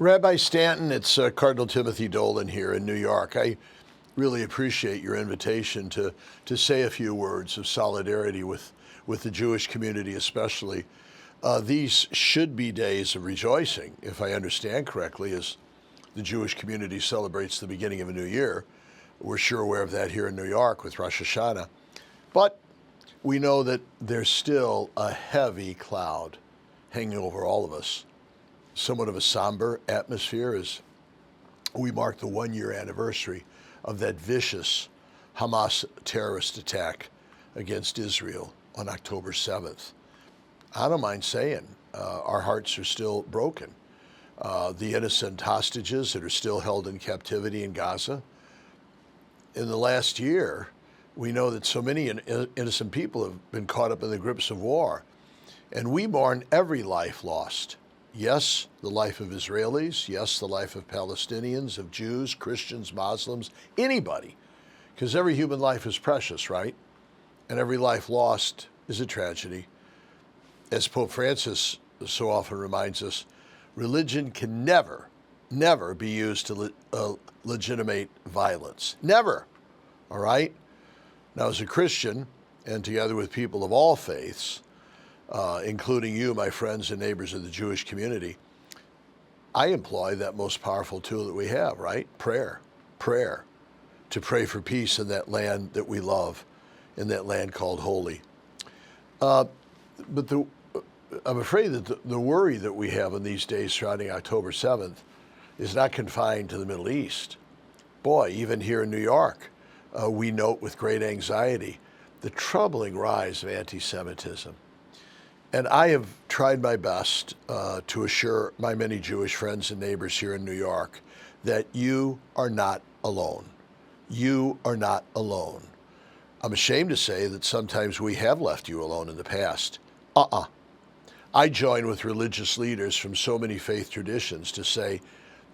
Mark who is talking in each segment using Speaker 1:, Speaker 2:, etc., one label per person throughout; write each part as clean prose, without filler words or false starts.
Speaker 1: Rabbi Stanton, it's Cardinal Timothy Dolan here in New York. I really appreciate your invitation to say a few words of solidarity with the Jewish community especially. These should be days of rejoicing, if I understand correctly, as the Jewish community celebrates the beginning of a new year. We're sure aware of that here in New York with Rosh Hashanah. But we know that there's still a heavy cloud hanging over all of us. Somewhat of a somber atmosphere as we mark the one-year anniversary of that vicious Hamas terrorist attack against Israel on October 7th. I don't mind saying our hearts are still broken. The innocent hostages that are still held in captivity in Gaza. In the last year, we know that so many innocent people have been caught up in the grips of war. And we mourn every life lost. Yes, the life of Israelis. Yes, the life of Palestinians, of Jews, Christians, Muslims, anybody. Because every human life is precious, right? And every life lost is a tragedy. As Pope Francis so often reminds us, religion can never be used to legitimate violence. Never. All right? Now, as a Christian, and together with people of all faiths, including you, my friends and neighbors of the Jewish community, I employ that most powerful tool that we have, right? Prayer. Prayer. To pray for peace in that land that we love, in that land called holy. But I'm afraid that the worry that we have in these days surrounding October 7th is not confined to the Middle East. Boy, even here in New York, we note with great anxiety the troubling rise of anti-Semitism. And I have tried my best to assure my many Jewish friends and neighbors here in New York that you are not alone. You are not alone. I'm ashamed to say that sometimes we have left you alone in the past. I join with religious leaders from so many faith traditions to say,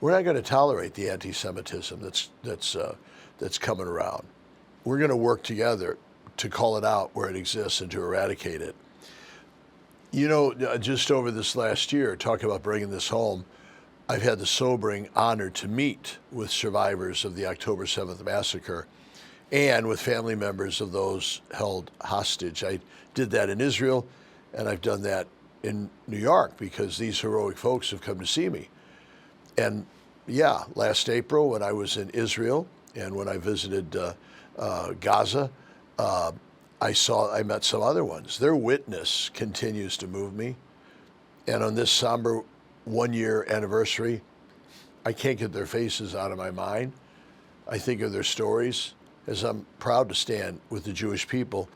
Speaker 1: we're not going to tolerate the anti-Semitism that's coming around. We're going to work together to call it out where it exists and to eradicate it. You know, just over this last year, talking about bringing this home, I've had the sobering honor to meet with survivors of the October 7th massacre and with family members of those held hostage. I did that in Israel, and I've done that in New York because these heroic folks have come to see me. And yeah, last April when I was in Israel and when I visited Gaza, I met some other ones. Their witness continues to move me. And on this somber one-year anniversary, I can't get their faces out of my mind. I think of their stories as I'm proud to stand with the Jewish people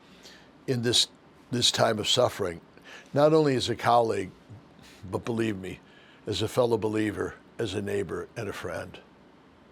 Speaker 1: in this time of suffering, not only as a colleague, but believe me, as a fellow believer, as a neighbor and a friend.